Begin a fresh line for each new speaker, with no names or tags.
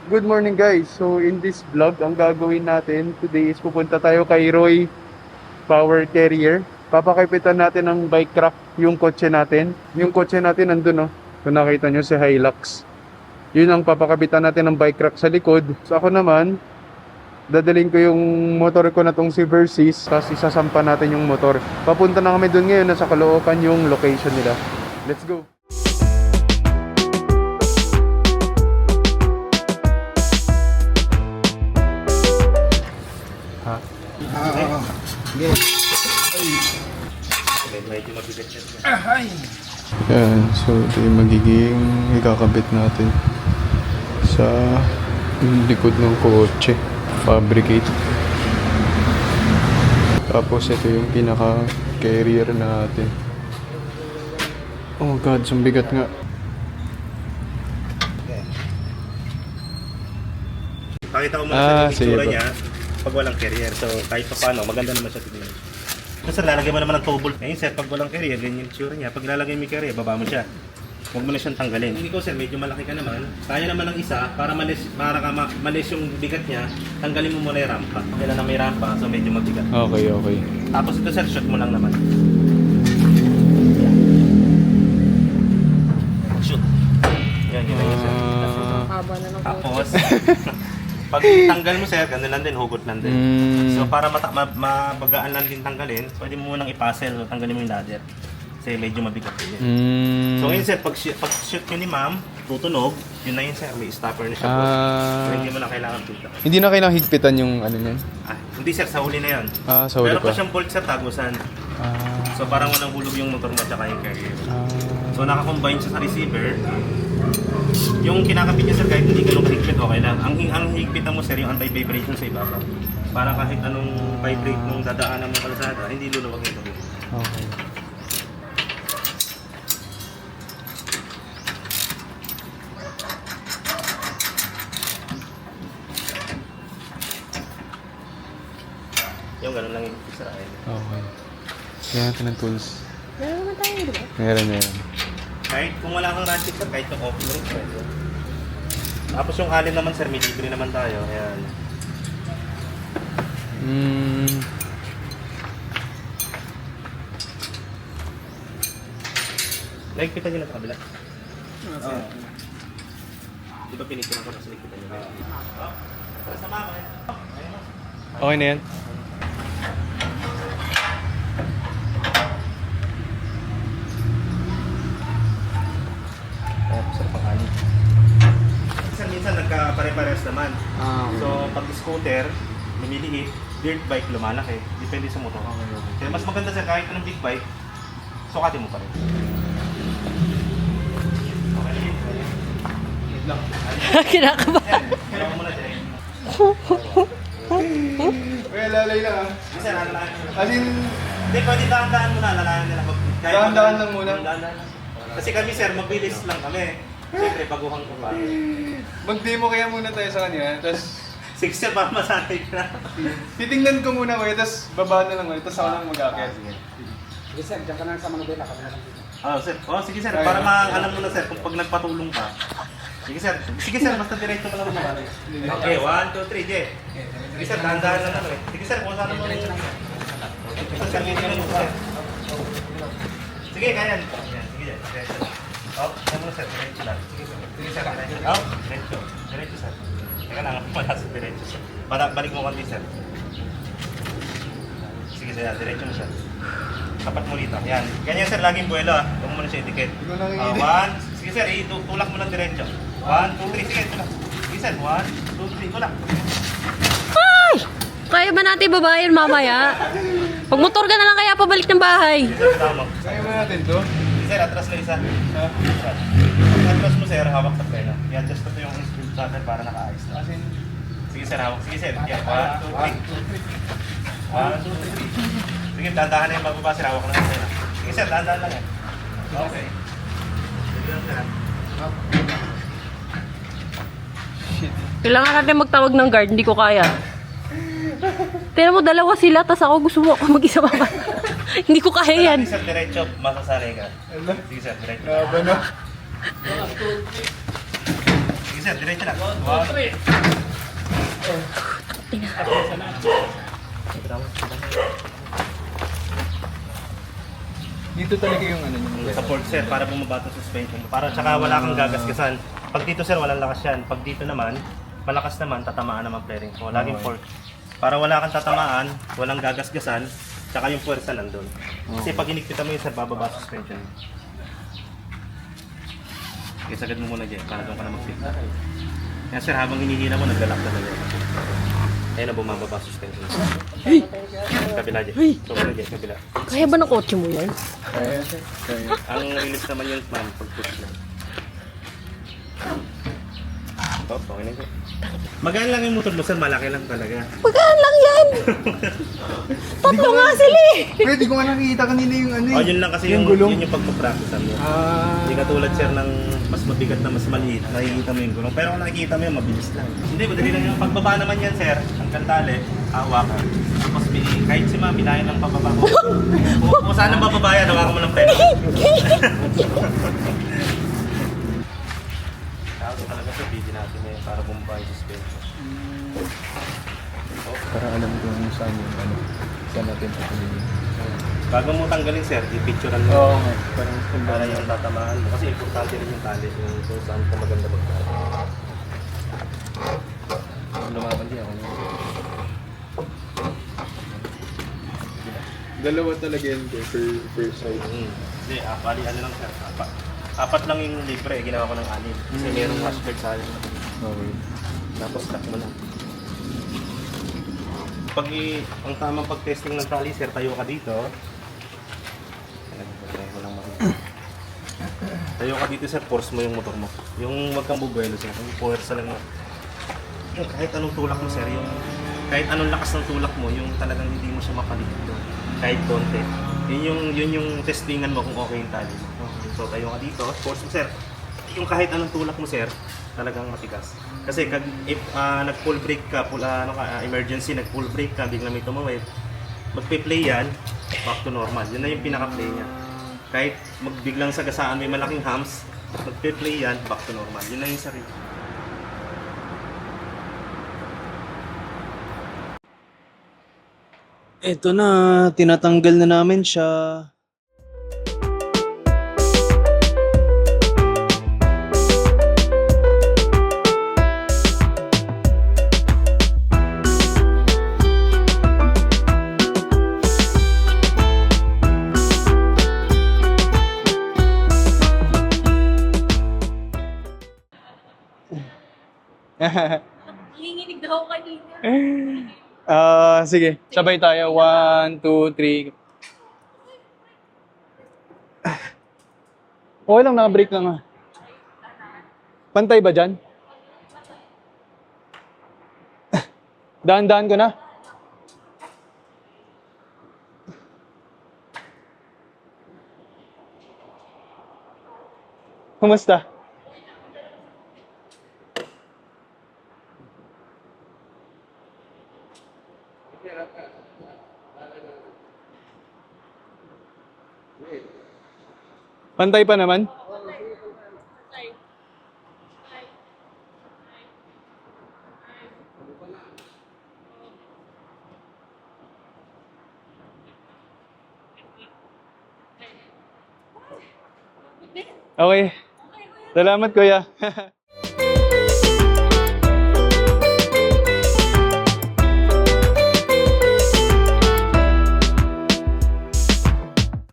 Good morning guys. So in this vlog, ang gagawin natin today is pupunta tayo kay Roy Power Carrier. Papakipitan natin ng bike rack yung kotse natin. Yung kotse natin nandun, no? Kung nakita nyo si Hilux. Yun ang papakapitan natin ng bike rack sa likod. So ako naman, dadalhin ko yung motor ko na tong si Versys. Tapos isasampa natin yung motor. Papunta na kami dun ngayon. Nasa Caloocan yung location nila. Let's go! Ha? Yan, so ito yung magiging ikakabit natin sa likod ng kotse. Fabricate. Tapos ito yung pinaka carrier natin. Oh god, sumbigat nga.
Pakita ko muna sa
sige
itsura
ba?
niya pag walang carrier. So kahit pa paano, maganda naman siya tignan. Kasi lalagay mo naman ng toe bolt. Ngayon sir, pag walang carrier, ganyan yung itsura niya. Pag lalagay mo yung carrier, baba mo siya. Huwag mo na siyang tanggalin. Ikaw sir, medyo malaki ka naman. Kaya naman ng isa, para malis yung bigat niya, tanggalin mo muna yung rampa. Kailan na may rampa, so medyo mabigat.
Okay, okay.
Tapos ito sir, shoot mo lang naman. Shoot. Yan, yun sir.
Haba na ng
Tapos, pag tanggal mo sir, ganun lang din, hugot lang din. So para mabagaan lang din tanggalin, pwede mo munang i-puzzle, tanggalin mo yung ladder. Kasi medyo mabigat din. So ngayon sir, pag shoot nyo ni ma'am, tutunog, yun na yun sir, may stopper na siya. So hindi mo na kailangan tuta.
Hindi na kailangang higpitan yung ano niyan?
Hindi sir, sa huli na yun.
Sa huli
Meron pa siyang bolt sir, tagusan. So parang walang hulog yung motor mo at saka yung carrier. So nakakombine siya sa receiver. Yung kinakapit niya sir, kahit hindi ganun kahigpit, okay lang. Ang higpitan mo sir, yung anti-vibration sa ibabaw. Para kahit anong vibrate mong dadaanan mong kalsada, hindi luluwag ito.
Okay.
Yung ganun lang yung Israel.
Okay. Kaya natin ng tools.
Meron naman tayo, di ba?
Meron.
Kahit kung wala kang ratchet sir, kahit yung off-road, pwede. Tapos yung alin naman sir, may libre naman tayo. Ayan. Nagpitan nyo na sa kabila? Oo. Di ba pinitunan ko na sa nagpitan nyo? Sa mama eh.
Okay na yan.
Sa pangalan. Minsan nagka-pare-pares naman. So pag scooter, lumiliit, dirt bike lumalaki. Depende sa motor. Kaya mas maganda sa kahit anong big bike, sukatin mo pa rin.
Kinakabahan.
Kaya mo muna dyan.
Uy, lalay lang ah.
Minsan alalahan.
As in,
Hindi, pwede dahan-dahan muna, alalahan nila.
Dahan-dahan lang muna?
Dahan-dahan lang. Kasi kami sir, mabilis lang kami. Siyempre, baguhan ko pa.
mag-demo kaya muna tayo sa kanya. Tapos,
6 year para masanay ka na.
titingnan ko muna kuya, tapos baba na lang ulit, tapos ako lang mag-akit.
Sige sir, dyan ka na sa Manobela, kami na lang dito.
Sir. Sige sir, para alam mo na sir kung pag nagpatulong ka. Sige sir, basta diretso ka lang naman. Okay, 1, 2, 3, J. Sige sir, dahan-dahan lang ano eh. Sige sir, kung saan mo diretso lang. Sige, kaya yan. Sige dyan, diretso. Saan mo sir, diretso lang. Sige sir, diretso. Diretso sir. Teka lang, wala sa diretso sir. Balik mo konti sir. Sige sir, diretso mo sir. Tapat mo dito. Yan. Ganyan sir, laging buwelo ah. Huwag mo na siya itikit. Sige sir, itulak mo ng diretso. 1, 2, 3. Sige, tulak. Sige sir, 1, 2, 3. Tulak.
Ay! Kaya ba natin babayan mamaya? Pag motor ka na lang kaya pabalik ng bahay.
Sige sir, tama.
Kaya ba natin to?
Sige sir, atras na isa. Pag atras mo sir, hawak sa preno. I-adjust ko yung speed shutter para nakaayos na. Sige sir, hawak. Sige sir. Yan, 1, 2, 3. 1, 2, 3. Sige, dahan-dahan na yung magbaba sir, hawak na yung preno. Sige sir, dahan-dahan lang yan. Okay. Sige lang sir.
Kailangan natin magtawag ng guard, hindi ko kaya. Tignan mo, dalawa sila, tas ako gusto mo ako mag-isa pa. Hindi ko kaya yan.
Sige sir, diretso, masasanay ka. Sige sir, diretso.
Laban na.
Sige sir, diretso lang. 1, 3.
Dito talaga yung ano niya.
Support sir, para bumaba ang suspension. Para tsaka wala kang gagasgasan. Pag dito sir, walang lakas yan. Pag dito naman, malakas naman, tatamaan naman flaring ko. Laging fork. Para wala kang tatamaan, walang gagasgasan, tsaka yung puwersa nandun. Kasi pag inikpitan mo yun sir, bababa ang suspension. Okay, sagad mo muna dyan, para doon ka na mag-fit. Yan sir, habang hinihila mo, naglalak na lang yan. Ayun na bumababa ang suspension. Kabila dyan. Kabila dyan, kabila.
Kaya ba ng kotse mo yan?
Ang release naman yung man, pag-push lang. Okay na ito. Magaan lang yung motor mo sir, malaki lang talaga.
Magaan lang yan! Tatlo nga sila eh!
Pwede ko nga nakikita kanina yung ano
Oh, yun lang kasi yung
gulong.
yun yung pagpapractice mo.
Ah,
Hindi katulad sir ng mas mabigat na mas maliit, nakikita mo yung gulong. Pero kung nakikita mo yun, mabilis lang. Hindi, madali lang yung pagbaba naman yan sir, ang kantali, hawa ka. Tapos kahit si mami, dahil lang pababa mo. Kung saan ang bababa yan, hawakan mo ng pera. Ako talaga sa video natin eh, para bumaba yung suspension.
para alam ko kung saan yung ano. Saan natin patuloy.
Bago mo tanggalin sir, i-picturean mo.
Oo nga. Parang
Para yung tatamaan mo. Kasi importante rin yung tali kung saan ka maganda magtali. Lumaban din ako.
dalawa talaga yan per side.
Hindi, bali ano lang sir. Apat lang yung libre, ginawa ko ng 6. Kasi merong washguard sa akin.
Okay.
Tapos lock mo lang. Pag ang tamang pag-testing ng tali sir, tayo ka dito. Tayo ka dito sir, force mo yung motor mo. Yung wag kang bubuelo sir, yung puwersa lang mo. Yung kahit anong tulak mo sir, yung kahit anong lakas ng tulak mo, yung talagang hindi mo siya mapalikit doon. Kahit konti. Yun yung testingan mo kung okay yung tali mo. So tayo ka dito, force mo sir. Yung kahit anong tulak mo sir, talagang matigas. Kasi if nag-full brake ka, emergency, nag-full brake ka, biglang may tumawid, magpe-play yan, back to normal. Yun na yung pinaka-play niya. Kahit magbiglang sagasaan may malaking humps, magpe-play yan, back to normal. Yun na yung sarili.
Ito na, tinatanggal na namin siya.
Nanginginig daw kanina.
Sige. Sabay tayo. 1, 2, 3. Okay lang, naka-break lang ah. Pantay ba dyan? Daan-daan ko na. Kumusta? Pantay pa naman? Okay. Salamat, kuya.